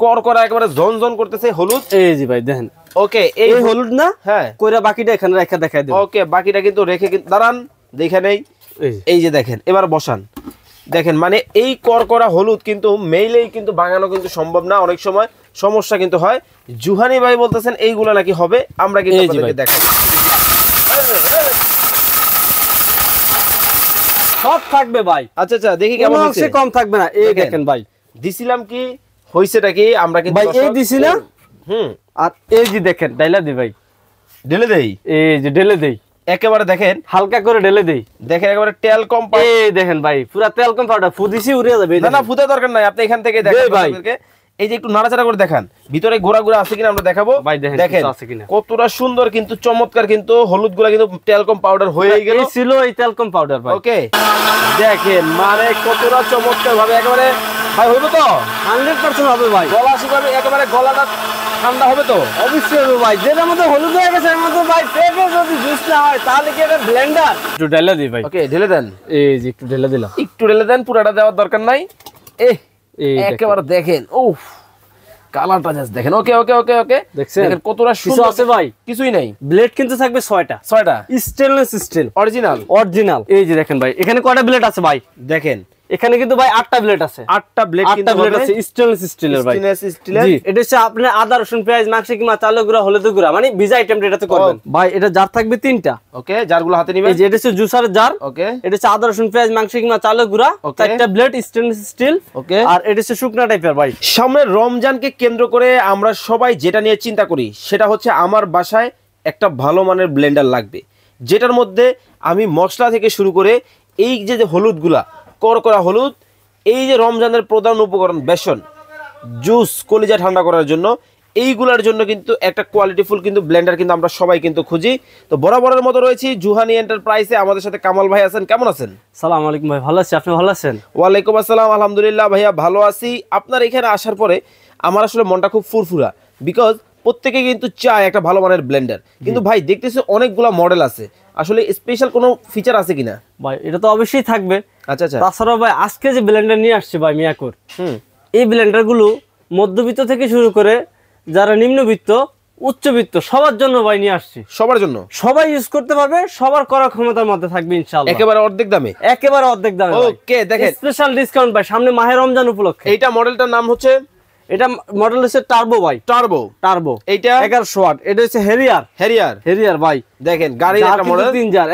করকরা একেবারে ঝনঝন করতেছে হলুদ। এই জি ভাই দেখেন, ওকে এই হলুদ না, হ্যাঁ কইরা বাকিটা এখানে রেখে দেখাই দেব। ওকে বাকিটা কিন্তু রেখে দাঁড়ান, দেখে নেই। এই যে দেখেন, এবার বসান। দেখেন মানে এই করকরা হলুদ কিন্তু মেইলেই কিন্তু বানানো কিন্তু সম্ভব না, অনেক সময় সমস্যা কিন্তু হয়। জুহানি ভাই বলতেছেন এইগুলা নাকি হবে, আমরা কিন্তু আপনাদেরকে দেখাই। সব থাকবে ভাই। আচ্ছা আচ্ছা দেখি কেমন হচ্ছে, কম থাকবে না। এই দেখেন ভাই, দিছিলাম কি হইছেটা কি আমরা কিন্তু ভাই এই দিছি না। আর এই যে দেখেন ডাইলা দি ভাই, ঢেলে দেই। এই যে ঢেলে দেই একেবারে, দেখেন হালকা করে ঢেলে দেই। দেখেন একেবারে তেল কম পাউডার। এই দেখেন ভাই পুরো তেল কম পাউডার ফুদিছি উড়ে যাবে। না না ফুদা দরকার নাই, আপনি এখান থেকে দেখেন ভাই। এই যে একটু নাড়াচাড়া করে দেখান, ভিতরে গোড়া গোড়া আছে কিনা আমরা দেখাবো। দেখেন কতটা সুন্দর কিন্তু চমৎকার কিন্তু হলুদগুলা কিন্তু তেলকম পাউডার হয়ে গেল। এই ছিল এই তেলকম পাউডার ভাই। ওকে দেখেন মানে কতটা চমৎকার ভাবে একেবারে ভাই হইব তো 100% হবে ভাই। গলা শুকাবে একেবারে, গলাটা ঠান্ডা হবে তো অবশ্যই হবে ভাই। যেটার মধ্যে হলুদ হয়ে গেছে এর মধ্যে ভাই পেঁপে যদি জুস না হয় তাহলে কি এটা ব্লেন্ডার। একটু ঢেলে দিই ভাই। ওকে ঢেলে দেন। এই যে একটু ঢেলে দিলাম, একটু ঢেলে দেন, পুরাটা দেওয়ার দরকার নাই। একেবারে দেখেন উফ কালারটা জাস্ট দেখেন। ওকে ওকে ওকে ওকে দেখেন কতটা সুন্দর আছে ভাই। কিছুই নাই, ব্লেড কিন্তু থাকবে 6টা স্টেনলেস স্টিল অরিজিনাল। এই যে দেখেন ভাই এখানে কয়টা ব্লেড আছে ভাই, দেখেন এখানে কিন্তু ভাই 8টা ব্লেড আছে। 8টা ব্লেড কিন্তু আছে স্টেনলেস স্টিলের ভাই। স্টেনলেস স্টিলের। জি এটা হচ্ছে আপনার আদা রসুন পেঁয়াজ মাংস কিংবা চালের গুঁড়া হলুদ গুঁড়া মানে ভিজা আইটেম এটাতে করবেন ভাই। এটা জার থাকবে 3টা। ওকে জারগুলো হাতে নেবেন। এই যে এটা হচ্ছে জুসার জার। ওকে এটা হচ্ছে আদা রসুন পেঁয়াজ মাংস কিংবা চালের গুঁড়া। 4টা ব্লেড স্টেনলেস স্টিল। ওকে আর এটা হচ্ছে শুকনা টাইপের ভাই। সামনে রমজানকে কেন্দ্র করে আমরা সবাই যেটা নিয়ে চিন্তা করি সেটা হচ্ছে আমার বাসায় একটা ভালো মানের ব্লেন্ডার লাগবে, যেটার মধ্যে আমি মশলা থেকে শুরু করে এই যে হলুদগুলা করকরা হলুদ, এই যে রমজানের প্রধান উপকরণ বেসন, জুস, কলিজা ঠান্ডা করার জন্য, এইগুলার জন্য কিন্তু একটা কোয়ালিটিফুল কিন্তু ব্লেন্ডার কিন্তু আমরা সবাই কিন্তু খুঁজি। তো বরাবরের মতো রয়েছি জুহানি এন্টারপ্রাইজে। আমাদের সাথে কামাল ভাই আছেন, কেমন আছেন? আসসালামু আলাইকুম ভাই, ভালো আছি, আপনি ভালো আছেন? ওয়ালাইকুম আসসালাম, আলহামদুলিল্লাহ ভাইয়া ভালো আছি। আপনার এখানে আসার পরে আমার আসলে মনটা খুব ফুরফুরা, বিকজ প্রত্যেকে কিন্তু চায় একটা ভালো মানের ব্লেন্ডার, কিন্তু ভাই দেখতেছি অনেকগুলা মডেল আছে, আসলে স্পেশাল কোনো ফিচার আছে কিনা? ভাই এটা তো অবশ্যই থাকবে। আচ্ছা আচ্ছা। তাছাড়াও ভাই আজকে যে ব্লেন্ডার নিয়ে আসছে ভাই মিয়াকোর, এই ব্লেন্ডারগুলো মধ্যবিত্ত থেকে শুরু করে যারা নিম্নবিত্ত উচ্চবিত্ত সবার জন্য ভাই নিয়ে আসছি। সবার জন্য, সবাই ইউজ করতে পারবে, সবার করার ক্ষমতার মধ্যে থাকবে ইনশাআল্লাহ। একেবারে অর্ধেক দামে, একেবারে অর্ধেক দামে। ওকে দেখেন স্পেশাল ডিসকাউন্ট ভাই সামনে মাহে রমজান উপলক্ষে। এইটা মডেলটার নাম হচ্ছে, এটা মডেল হচ্ছে টার্বো ভাই। টার্বো এইটা 1100 ওয়াট। এটা হচ্ছে হেরিয়ার ভাই। দেখেন গাড়ির একটা মডেল 3000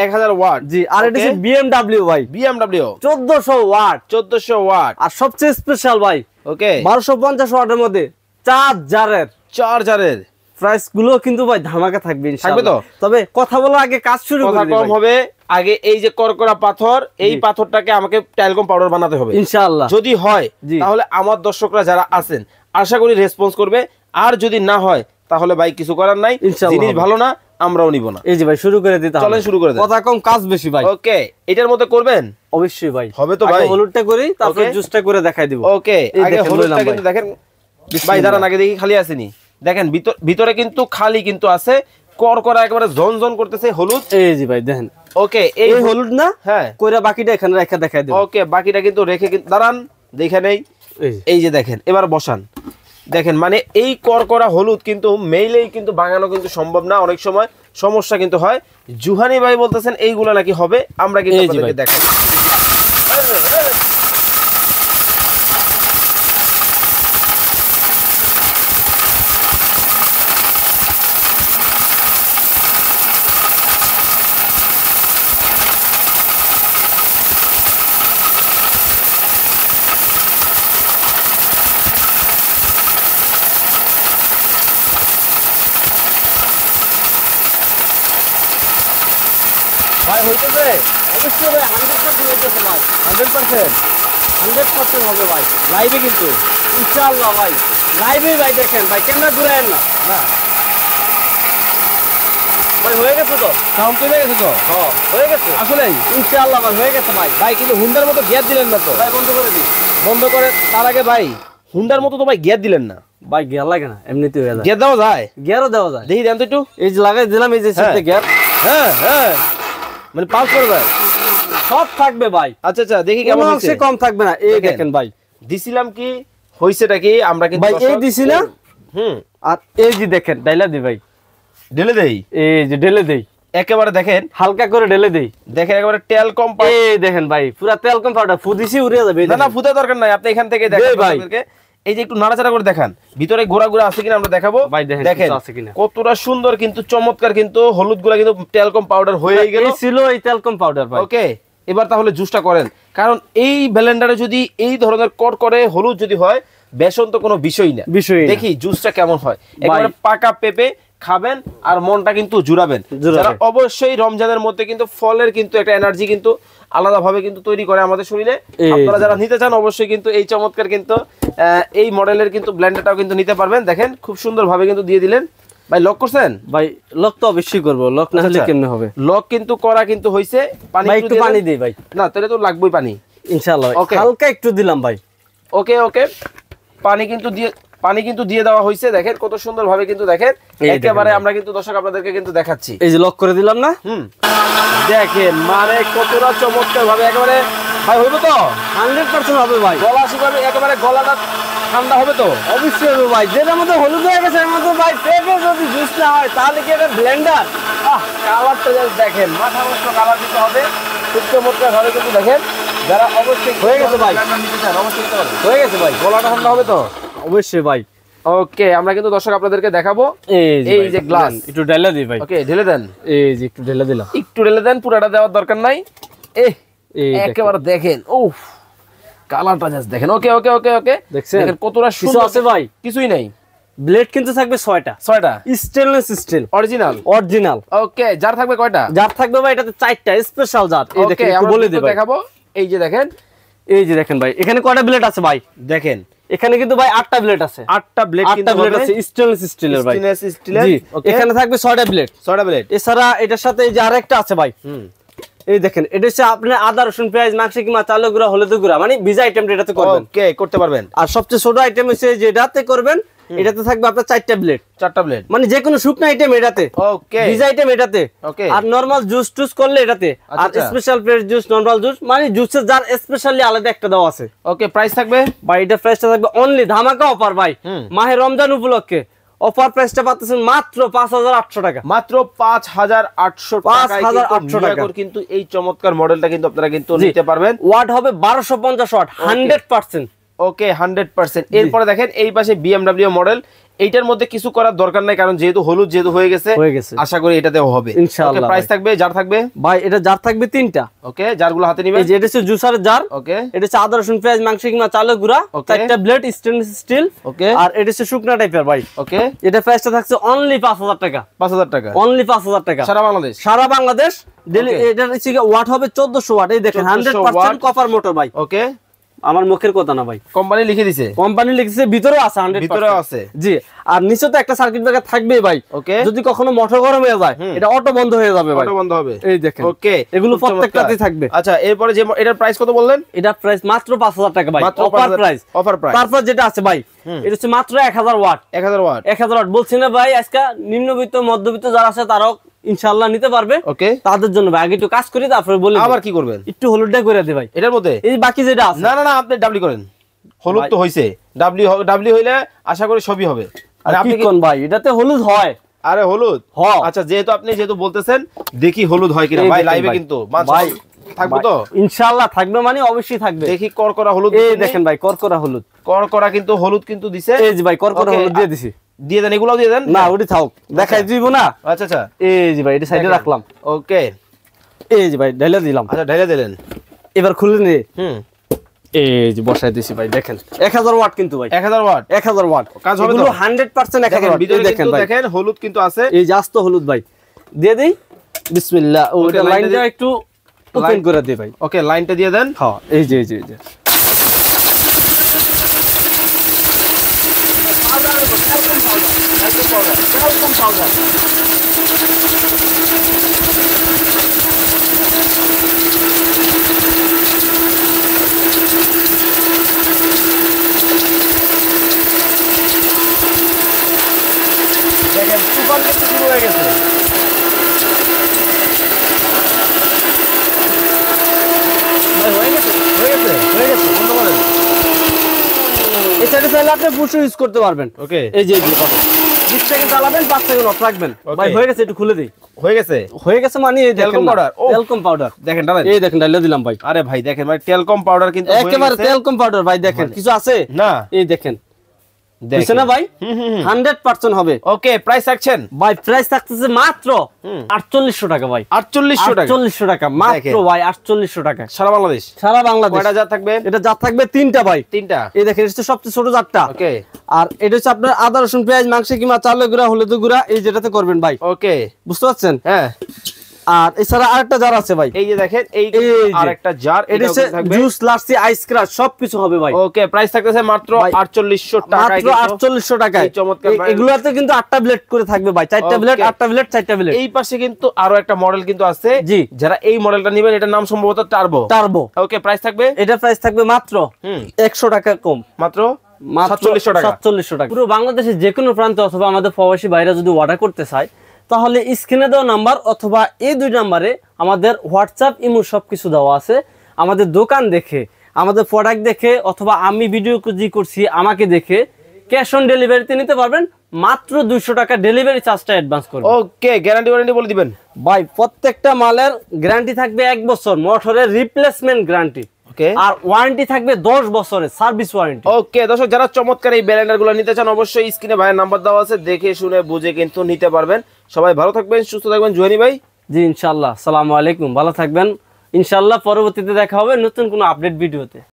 1000 ওয়াট। জি আর এটা হচ্ছে বিএমডব্লিউ ভাই। BMW 1400 watt. আর সবচেয়ে স্পেশাল ভাই ওকে 1250 ওয়াটের মধ্যে চার্জারের প্রাইস গুলো কিন্তু ভাই ধামাকা থাকবে ইনশাআল্লাহ। তবে কথা বলার আগে কাজ শুরু করি, কম হবে আগে। এই যে করকরা পাথর, এই পাথরটাকে আমাকে টাইলকম পাউডার বানাতে হবে ইনশাআল্লাহ। যদি হয় তাহলে আমার দর্শকরা যারা আছেন আশা করি রেসপন্স করবে, আর যদি না হয় তাহলে ভাই কিছু করার নাই, জিনিস ভালো না আমরাও নিব না। এই যে ভাই শুরু করে দিতে হবে। চলেন শুরু করে দেন। কথা কম কাজ বেশি ভাই। ওকে এটার মধ্যে করবেন অবশ্যই ভাই। হবে তো ভাই। আগে হলুদটা করি তারপর জুসটা করে দেখাই দিব। ওকে আগে হলুদটা কিন্তু দেখেন ভাই, দাঁড়ান আগে দেখি খালি আসেনি। দেখেন ভিতরে কিন্তু খালি কিন্তু আছে, করকরা একেবারে ঝনঝন করতেছে হলুদ। এই যে ভাই দেখেন। ওকে এই হলুদ না, হ্যাঁ কইরা বাকিটা এখানে রেখে দেখাই দেব। ওকে বাকিটা কিন্তু রেখে দাঁড়ান, দেখে নেই। এই যে দেখেন এবার বসান। দেখেন মানে এই করকরা হলুদ কিন্তু মেইলেই কিন্তু বানানো কিন্তু সম্ভব না, অনেক সময় সমস্যা কিন্তু হয়। জুহানি ভাই বলতেছেন এইগুলা নাকি হবে, আমরা কিন্তু আপনাদেরকে দেখাই। ভাই হইতেছে অবশ্যই ভাই 100% হইতেছে ভাই। 100% হবে ভাই লাইভে কিন্তু ইনশাআল্লাহ ভাই। লাইভে ভাই দেখেন ভাই, ক্যামেরা ঘুরায়েন না ভাই। হয়ে গেছে তো, সাউন্ড চলে গেছে তো? হ্যাঁ হয়ে গেছে আসলে ইনশাআল্লাহ ভাই হয়ে গেছে ভাই। ভাই কিন্তু হুন্ডার মতো গিয়ার দিলেন না তো ভাই, বন্ধ করে দিই। বন্ধ করে তার আগে ভাই হুন্ডার মতো তো ভাই গিয়ার দিলেন না ভাই। গিয়ার লাগে না, এমনিতেই হয়ে যায়। গিয়ার দেওয়া যায়? গিয়ারও দেওয়া যায়, দেখি দেন তো একটু। এই যে লাগাই দিলাম, এই যে সাথে গিয়ার। হ্যাঁ হ্যাঁ মানে পাস করে যায়, সব থাকবে ভাই। আচ্ছা আচ্ছা দেখি কেমন হচ্ছে, কম থাকবে না। এই দেখেন ভাই দিছিলাম কি হইছেটা কি আমরা কিন্তু ভাই এই দিছি না, আর এই যে দেখেন ডাইলা দি ভাই, ঢেলে দেই, এই যে ঢেলে দেই একেবারে দেখেন হালকা করে ঢেলে দেই, দেখেন একেবারে তেল কম এই দেখেন ভাই পুরা তেল কম পাউডার ফুদিছি উড়ে যাবে। না না ফুটার দরকার নাই, আপনি এখান থেকে দেখেন আপনাদেরকে এই যে একটু নাড়াচাড়া করে দেখান ভিতরে গোড়া গোড়া আছে কিনা আমরা দেখাবো। ভাই দেখেন আছে কিনা, কতটা সুন্দর কিন্তু চমৎকার কিন্তু হলুদ গুলা কিন্তু তেলকম পাউডার হয়ে গেল, এই ছিল এই তেলকম পাউডার ভাই। ওকে এবার তাহলে জুসটা করেন, কারণ এই ব্লেন্ডারে যদি এই ধরনের কট করে হলুদ যদি হয় বেসন তো কোনো বিষয় না, দেখি জুসটা কেমন হয়। একেবারে পাকা পেঁপে খাবেন আর মনটা কিন্তু জুড়াবেন। যারা অবশ্যই রমজানের মধ্যে কিন্তু ফলের কিন্তু একটা এনার্জি কিন্তু আলাদাভাবে কিন্তু তৈরি করে আমাদের শরীরে, আপনারা যারা নিতে চান অবশ্যই কিন্তু এই চমৎকার কিন্তু এই মডেলের কিন্তু ব্লেন্ডারটাও কিন্তু নিতে পারবেন। দেখেন খুব সুন্দরভাবে কিন্তু দিয়ে দিলেন। ভাই লক করছেন? ভাই লক তো অবশ্যই করব, লক না হলে কেমনে হবে? লক কিন্তু করা কিন্তু হইছে। পানি একটু পানি দেই ভাই। না তাহলে তো লাগবেই পানি ইনশাআল্লাহ, হালকা একটু দিলাম ভাই। ওকে ওকে পানি কিন্তু দিয়ে দেওয়া হয়েছে। দেখেন কত সুন্দর ভাবে কিন্তু দেখেন একেবারে আমরা কিন্তু দর্শক আপনাদেরকে কিন্তু দেখাচ্ছি। এই যে লক করে দিলাম না, দেখেন মানে কতটা চমৎকার ভাবে একেবারে। ভাই হইব তো 100% হবে ভাই। গলা শুকাবে একেবারে, গলাটা ঠান্ডা হবে তো অবশ্যই হবে ভাই। যেটার মধ্যে হলুদ হয়ে গেছে এর মধ্যে ভাই পেঁপে যদি জুস না হয় তাহলে কি এটা ব্লেন্ডার? কালারটা দেখেন মাথা নষ্ট কালার কিন্তু হবে খুব চমৎকার ভাবে কিন্তু দেখেন। যারা অবশ্যই হয়ে গেছে ভাই, অবশ্যই হয়ে গেছে ভাই, গলাটা ঠান্ডা হবে তো অবশ্যই ভাই। ওকে আমরা কিন্তু দর্শক আপনাদেরকে দেখাবো। এই যে গ্লাস একটু ঢেলে দিই ভাই। ওকে ঢেলে দেন, এই যে একটু ঢেলে দিলাম, একটু ঢেলে দেন, পুরাটা দেওয়ার দরকার নাই। একেবারে দেখেন উফ কালারটা জাস্ট দেখেন। ওকে ওকে ওকে ওকে দেখেন কতটা সুন্দর আছে ভাই। কিছুই নাই, ব্লেড কিন্তু থাকবে 6টা স্টেনলেস স্টিল অরিজিনাল। ওকে জার থাকবে কয়টা? জার থাকবে ভাই এটাতে 4টা স্পেশাল জার। এই দেখেন একটু বলে দেব দেখাবো। এই যে দেখেন ভাই এখানে কয়টা ব্লেড আছে ভাই? দেখেন এখানে কিন্তু ভাই 8টা ব্লেড আছে, 8টা ব্লেড কিন্তু আছে স্টেনলেস স্টিলের ভাই। জি এখানে থাকবে 6টা ব্লেড, 6টা ব্লেড। এছাড়া এটার সাথে এই যে আরেকটা আছে ভাই। এই দেখেন এটা হচ্ছে আপনার আদা রসুন পেঁয়াজ মাংস কিংবা চালের গুঁড়া হলুদ গুঁড়া মানে ভিজা আইটেম এটাতে করবেন। ওকে করতে পারবেন। আর সবচেয়ে ছোট আইটেম হচ্ছে যেটাতে করবেন এটাতে থাকবে আপনার 4টা ব্লেড, 4টা ব্লেড মানে যে কোনো শুকনো আইটেম এটাতে, ওকে ভিজা আইটেম এটাতে, ওকে আর নরমাল জুস টুস করলে এটাতে, আর special fresh juice normal juice মানে জুসের জার স্পেশালি আলাদা একটা দেওয়া আছে। ওকে প্রাইস থাকবে ভাই এটা প্রাইসটা থাকবে অনলি ধামাকা অফার ভাই মাহে রমজান উপলক্ষে। অফার প্রাইসটা পাচ্ছেন মাত্র 5800 টাকা, মাত্র 5800 টাকা কিন্তু এই চমৎকার মডেলটা কিন্তু আপনারা কিন্তু নিতে পারবেন। ওয়াট হবে 1250 ওয়াট 100%। ওকে 100%। এরপরে দেখেন এই পাশে BMW মডেল, এইটার মধ্যে কিছু করার দরকার নাই কারণ যেহেতু হলুদ যেহেতু হয়ে গেছে আশা করি এটাতেও হবে ইনশাআল্লাহ। প্রাইস থাকবে জার থাকবে ভাই এটা জার থাকবে 3টা। ওকে জারগুলো হাতে নেবেন। এই যে এটা হচ্ছে জুসার জার, ওকে এটা হচ্ছে আদা রসুন পেঁয়াজ মাংস কিংবা চালের গুঁড়া, 4টা ব্লেড স্টেনলেস স্টিল, ওকে আর এটা হচ্ছে শুকনা টাইপের ভাই। ওকে এটা প্রাইসটা থাকছে অনলি 5000 টাকা, 5000 টাকা অনলি 5000 টাকা সারা বাংলাদেশ। এটা হচ্ছে ওয়াট হবে 1400 ওয়াট। এই দেখেন 100% কপার মোটর ভাই। ওকে আমার মুখের কথা না ভাই, কোম্পানি লিখে দিয়েছে, ভিতরেও আছে 100%, ভিতরেও আছে জি। আর নিচে তো একটা সার্কিট ব্রেকার থাকবেই ভাই। ওকে যদি কখনো মোটর গরম হয়ে যায় এটা অটো বন্ধ হয়ে যাবে ভাই, অটো বন্ধ হবে। এই দেখেন ওকে এগুলো প্রত্যেকটাতেই থাকবে। আচ্ছা এরপরে যে এটার প্রাইস কত বললেন? এটার প্রাইস মাত্র 5000 টাকা ভাই, অফার প্রাইস। তারপর যেটা আছে ভাই এটা হচ্ছে মাত্র 1000 ওয়াট। 1000 ওয়াট বলছি না ভাই, আজকে নিম্নবিত্ত মধ্যবিত্ত যারা আছে তারাও ইনশাআল্লাহ নিতে পারবে। ওকে তাদের জন্য ভাই আগে একটু কাজ করি তারপরে বলি আবার কি করবেন, একটু হলুদটা করে দে ভাই এটার মধ্যে। এই বাকি যেটা আছে না না না আপনি ডাবলি করেন, হলুদ তো হইছে, ডাবলি হইলে আশা করি সবই হবে। আর আপনি কোন ভাই এটাতে হলুদ হয়? আরে হলুদ আচ্ছা যেহেতু বলতেছেন দেখি হলুদ হয় কিনা ভাই। লাইভে কিন্তু ভাই থাকবে তো ইনশাআল্লাহ, থাকবে মানে অবশ্যই থাকবে। দেখি করকরা হলুদ। এই দেখেন ভাই করকরা কিন্তু হলুদ কিন্তু দিছে। এই যে ভাই করকরা হলুদ দিয়ে দিছি, দিয়ে দেন এগুলাও দিয়ে দেন। না ওটি থাক দেখাই দিব না। আচ্ছা আচ্ছা এই যে ভাই এটা সাইডে রাখলাম। ওকে এই যে ভাই ঢেলে দিলাম। আচ্ছা ঢেলে দিলেন, এবার খুলে নে। এই যে বসাই দিছি ভাই দেখেন 1000 ওয়াট কিন্তু ভাই 1000 ওয়াট কাজ হবে তো 100% 1000 ওয়াট। ভিতরে দেখেন ভাই দেখেন হলুদ কিন্তু আছে। এই যে আস্ত হলুদ ভাই দিয়ে দেই বিসমিল্লাহ। ওটা লাইনটা একটু ওপেন করে দে ভাই। ওকে লাইনটা দিয়ে দেন। হ্যাঁ এই যে এই যে দেখেন তুফান কিন্তু শুরু হয়ে গেছে। হয়ে গেছে বন্ধ করেন। সাইডে চাইলে আপনি পুশও ইউজ করতে পারবেন। ওকে, এই যে 20 সেকেন্ড চালাবেন, 5 সেকেন্ড অফ রাখবেন। ভাই হয়ে গেছে, একটু খুলে দেই। হয়ে গেছে, হয়ে গেছে মানে এই দেখেন পাউডার, টেলকম পাউডার দেখেন ডালেন, এই দেখেন ডালে দিলাম ভাই। আরে ভাই দেখেন ভাই টেলকম পাউডার কিন্তু একেবারে টেলকম পাউডার ভাই, দেখেন কিছু আছে না, এই দেখেন দেখছেন না ভাই, 100% হবে। ওকে, প্রাইস রাখছেন ভাই? প্রাইস থাকতেছে মাত্র 4800 টাকা ভাই। 4800 টাকা, 4800 টাকা মাত্র ভাই, 4800 টাকা সারা বাংলাদেশ। সারা বাংলাদেশ। কয়টা জাত থাকবে? এটা জাত থাকবে 3টা ভাই। 3টা, এই দেখেন এটা সবচেয়ে ছোট জাতটা। ওকে, আর এটা হচ্ছে আপনার আদা রসুন পেঁয়াজ মাংস কিংবা চালের গুঁড়া হলুদের গুঁড়া এই যেটাতে করবেন ভাই। ওকে, বুঝতে পারছেন? হ্যাঁ। আর এছাড়া আরেকটা জার আছে ভাই, এই যে দেখেন, এই আরেকটা জার, এটা হচ্ছে জুস লাসি আইস ক্রাশ সবকিছু হবে ভাই। ওকে, প্রাইস থাকতেছে মাত্র 4800 টাকা, মাত্র 4800 টাকায়। চমৎকার। এগুলাতে কিন্তু 8টা ব্লেড করে থাকবে ভাই, 4টা ব্লেড, 8টা ব্লেড, 4টা ব্লেড। এই পাশে কিন্তু আরো একটা মডেল কিন্তু আছে, জি, যারা এই মডেলটা নেবেন, এটার নাম সম্ভবত টার্বো। টার্বো। ওকে, প্রাইস থাকবে, এটা প্রাইস থাকবে মাত্র 100 টাকা কম, মাত্র 4700 টাকা। 4700 টাকা। পুরো বাংলাদেশের যে কোনো প্রান্তে অথবা আমাদের প্রবাসী ভাইরা যদি অর্ডার করতে চায়, তাহলে স্ক্রিনে দেওয়া নাম্বার অথবা এই 2 নম্বরে আমাদের হোয়াটসঅ্যাপ ইমো সবকিছু দেওয়া আছে। আমাদের দোকান দেখে, আমাদের প্রোডাক্ট দেখে অথবা আমি ভিডিও যে করছি আমাকে দেখে ক্যাশ অন ডেলিভারিতে নিতে পারবেন। মাত্র 200 টাকা ডেলিভারি চার্জটা অ্যাডভান্স করবেন। ওকে, গ্যারান্টি ওয়ারেন্টি বলে দিবেন ভাই। প্রত্যেকটা মালের গ্যারান্টি থাকবে 1 বছর, মোটরের রিপ্লেসমেন্ট গ্যারান্টি। ওকে, আর ওয়ারেন্টি থাকবে 10 বছরের সার্ভিস ওয়ারেন্টি। ওকে দর্শক, যারা চমৎকার এই ব্লেন্ডারগুলো নিতে চান, অবশ্যই স্ক্রিনে ভাইয়ের নাম্বার দেওয়া আছে, দেখে শুনে বুঝে কিন্তু নিতে পারবেন। সবাই ভালো থাকবেন, সুস্থ থাকবেন। জুহানি ভাই, জি ইনশাআল্লাহ। আসসালামু আলাইকুম, ভালো থাকবেন ইনশাআল্লাহ। পরবর্তীতে দেখা হবে নতুন কোনো আপডেট ভিডিওতে।